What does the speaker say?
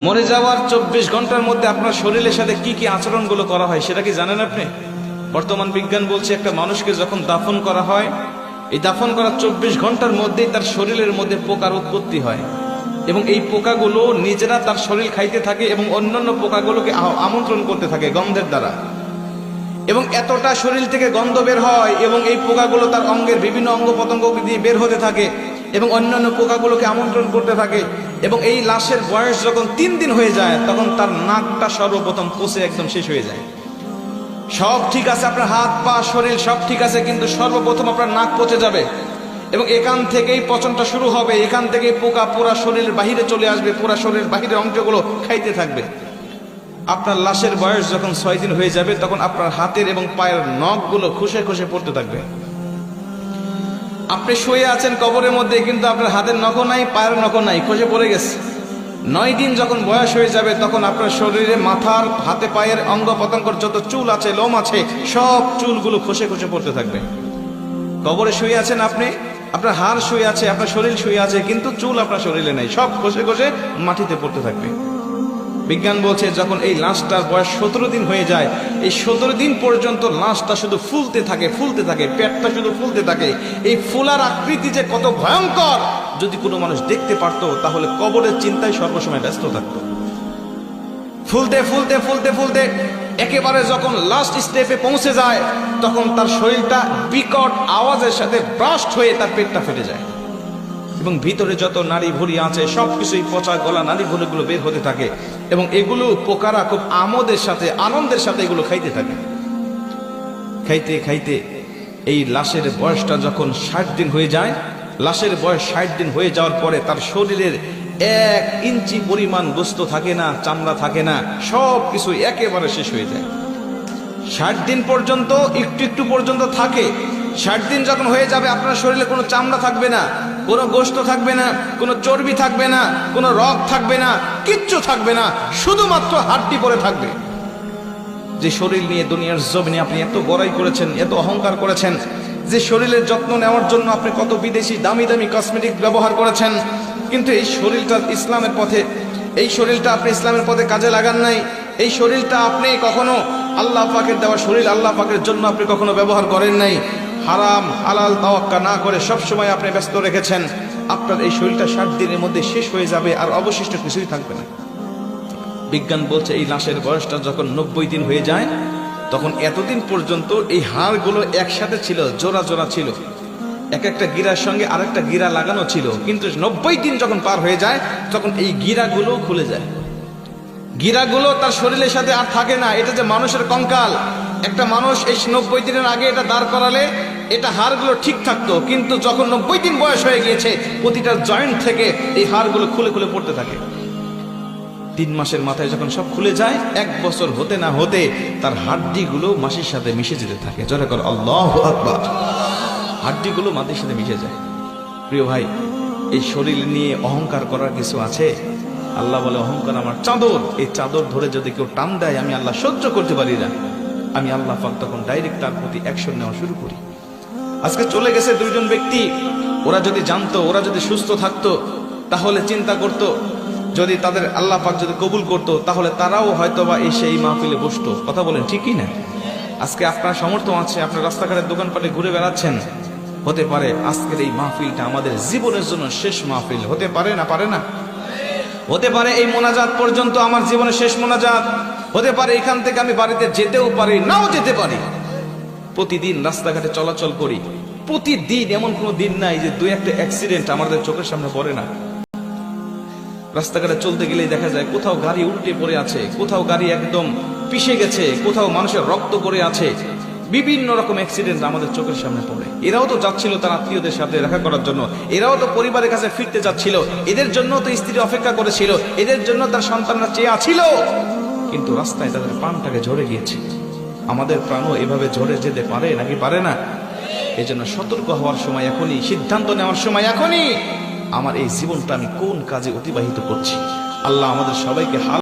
মরে যাওয়ার 24 ঘন্টার মধ্যে আপনার শরীরের সাথে কি কি আচরণগুলো করা হয় সেটা কি জানেন আপনি? বর্তমান বিজ্ঞান বলছে একটা মানুষকে যখন দাফন করা হয়, এই দাফন করার 24 ঘন্টার মধ্যেই তার শরীরের মধ্যে পোকার উৎপত্তি হয় এবং এই পোকাগুলো নিজেরা তার শরীর খাইতে থাকে এবং অন্যান্য পোকাগুলোকে আমন্ত্রণ করতে থাকে গন্ধের দ্বারা, এবং এতটা শরীর থেকে গন্ধ বের হয় এবং এই পোকাগুলো তার অঙ্গের বিভিন্ন অঙ্গ প্রত্যঙ্গ দিয়ে বের হতে থাকে এবং অন্যান্য পোকাগুলোকে আমন্ত্রণ করতে থাকে। এবং এই লাশের বয়স যখন 3 দিন হয়ে যায় তখন তার নাকটা সর্বপ্রথম পচে একদম শেষ হয়ে যায়। সব ঠিক আছে, আপনার হাত পা শরীর সব ঠিক আছে, কিন্তু সর্বপ্রথম আপনার নাক পচে যাবে এবং এখান থেকেই পচনটা শুরু হবে। এখান থেকেই পোকা পুরা শরীরের বাহিরে চলে আসবে, পুরা শরীরের বাহিরের অংশগুলো খাইতে থাকবে। আপনার লাশের বয়স যখন 6 দিন হয়ে যাবে তখন আপনার হাতের এবং পায়ের নখগুলো খসে খসে পড়তে থাকবে। আপনি শুয়ে আছেন কবরের মধ্যে, কিন্তু আপনার হাতের নখও নাই, পায়ের নখও নাই, খসে পড়ে গেছে। 9 দিন যখন বয়স হয়ে যাবে তখন আপনার শরীরে মাথার হাতে পায়ের অঙ্গ প্রত্যঙ্গের যত চুল আছে, লোম আছে, সব চুলগুলো খসে খসে পড়তে থাকবে। কবরে শুয়ে আছেন আপনি, আপনার হাড় শুয়ে আছে, আপনার শরীর শুয়ে আছে, কিন্তু চুল আপনার শরীরে নেই, সব খসে খসে মাটিতে পড়তে থাকবে। বিজ্ঞান বলছে যখন এই লাশটার বয়স 17 দিন হয়ে যায়, এই 17 দিন পর্যন্ত লাশটা শুধু ফুলতে থাকে, ফুলতে থাকে, পেটটা শুধু ফুলতে থাকে। এই ফুলার আকৃতি যে কত ভয়ঙ্কর, যদি কোনো মানুষ দেখতে পারতো তাহলে কবরের চিন্তায় সর্বসময় ব্যস্ত থাকতো। ফুলতে ফুলতে ফুলতে ফুলতে একেবারে যখন লাস্ট স্টেপে পৌঁছে যায় তখন তার শরীরটা বিকট আওয়াজের সাথে ব্রাস্ট হয়ে তার পেটটা ফেটে যায় এবং ভিতরে যত নাড়ি ভুঁড়ি আছে সবকিছুই পচা গলা নাড়ি ভুঁড়িগুলো বের হতে থাকে এবং এগুলো পোকারা খুব আমোদের সাথে, আনন্দের সাথে এগুলো খাইতে থাকে। খাইতে খাইতে এই লাশের বয়সটা যখন 60 দিন হয়ে যায়, লাশের বয়স 60 দিন হয়ে যাওয়ার পরে তার শরীরের 1 ইঞ্চি পরিমাণ গোস্ত থাকে না, চামড়া থাকে না, সব কিছু একেবারে শেষ হয়ে যায়। 60 দিন পর্যন্ত একটু একটু পর্যন্ত থাকে। 60 দিন যখন হয়ে যাবে আপনার শরীরে কোনো চামড়া থাকবে না, কোনো গোস্ত থাকবে না, কোনো চর্বি থাকবে না, কোনো রগ থাকবে না, কিচ্ছু থাকবে না, শুধুমাত্র হাড্ডি পড়ে থাকবে। যে শরীর নিয়ে দুনিয়ার জমিনে আপনি এত বড়াই করেছেন, এত অহংকার করেছেন, যে শরীরের যত্ন নেওয়ার জন্য আপনি কত বিদেশি দামি দামি কসমেটিক ব্যবহার করেছেন, কিন্তু এই শরীরটা ইসলামের পথে, এই শরীরটা আপনি ইসলামের পথে কাজে লাগান নাই। এই শরীরটা আপনি কখনো আল্লাহ পাকের দেওয়া শরীর, আল্লাহ পাকের জন্য আপনি কখনো ব্যবহার করেন নাই। হারাম হালাল তাওয়াক্কা না করে সবসময় আপনি ব্যস্ত রেখেছেন। আপনার এই শরীরটা 60 দিনের মধ্যে শেষ হয়ে যাবে, আর অবশিষ্ট কিছুই থাকবে না। বিজ্ঞান বলছে এই লাশের বয়সটা যখন 90 দিন হয়ে যায় তখন এতদিন পর্যন্ত এই হাড়গুলো একসাথে ছিল, জোড়া জোড়া ছিল, এক একটা গিরার সঙ্গে আরেকটা গিরা লাগানো ছিল, কিন্তু 90 দিন যখন পার হয়ে যায় তখন এই গিরাগুলো খুলে যায়। গিরাগুলো তার শরীরের সাথে আর থাকে না। এটা যে মানুষের কঙ্কাল, একটা মানুষ এই 90 দিনের আগে এটা দাঁড় করালে এটা হাড়গুলো ঠিক থাকতো, কিন্তু যখন 90 দিন বয়স হয়ে গিয়েছে প্রতিটা জয়েন্ট থেকে এই হাড়গুলো খুলে খুলে পড়তে থাকে। 3 মাসের মাথায় যখন সব খুলে যায়, 1 বছর হতে না হতে তার হাড্ডিগুলো মাটির সাথে মিশে যেতে থাকে। জোরে করে আল্লাহু আকবার। হাড্ডিগুলো মাটির সাথে মিশে যায়। প্রিয় ভাই, এই শরীর নিয়ে অহংকার করার কিছু আছে? আল্লাহ বলে অহংকার আমার চাদর, এই চাদর ধরে যদি কেউ টান দেয় আমি আল্লাহ সহ্য করতে পারি না। আমি আল্লাহ পাক তখন ডাইরেক্ট তার প্রতি অ্যাকশন নেওয়া শুরু করি। আজকে চলে গেছে 2 জন ব্যক্তি, ওরা যদি জানতো, ওরা যদি সুস্থ থাকতো তাহলে চিন্তা করতো, যদি তাদের আল্লাহ পাক যদি কবুল করতো তাহলে তারাও হয়তোবা এসে এই মাহফিলে বসতো। কথা বলেন ঠিকই না? আজকে আপনার সামর্থ্য আছে, আপনার রাস্তাঘাটের দোকানপাটে ঘুরে বেড়াচ্ছেন, হতে পারে আজকের এই মাহফিলটা আমাদের জীবনের জন্য শেষ মাহফিল হতে পারে না? পারে না? হতে পারে এই মোনাজাত পর্যন্ত আমার জীবনের শেষ মোনাজাত হতে পারে, এখান থেকে আমি বাড়িতে যেতেও পারি, নাও যেতে পারি। প্রতিদিন রাস্তাঘাটে চলাচল করি, প্রতিদিন এমন কোনো দিন নাই যে 2-1টা অ্যাক্সিডেন্ট আমাদের চোখের সামনে পড়ে না। রাস্তাঘাটে চলতে গেলেই দেখা যায় কোথাও গাড়ি উল্টে পড়ে আছে, কোথাও গাড়ি একদম পিষে গেছে, কোথাও মানুষের রক্ত পড়ে আছে, বিভিন্ন রকম অ্যাক্সিডেন্ট আমাদের চোখের সামনে পড়ে। এরাও তো যাচ্ছিল তার আত্মীয়দের সাথে দেখা করার জন্য, এরাও তো পরিবারের কাছে ফিরতে যাচ্ছিল, এদের জন্য তো স্ত্রী অপেক্ষা করেছিল, এদের জন্য তার সন্তানরা চেয়ে আছিল, কিন্তু রাস্তায় তাদের প্রাণটাকে ঝরে গিয়েছে। আমাদের প্রাণও এভাবে ঝরে যেতে পারে নাকি পারে না? এই জন্য সতর্ক হওয়ার সময় এখনই, সিদ্ধান্ত নেওয়ার সময় এখনই। আমার এই জীবনটা আমি কোন কাজে অতিবাহিত করছি? আল্লাহ আমাদের সবাইকে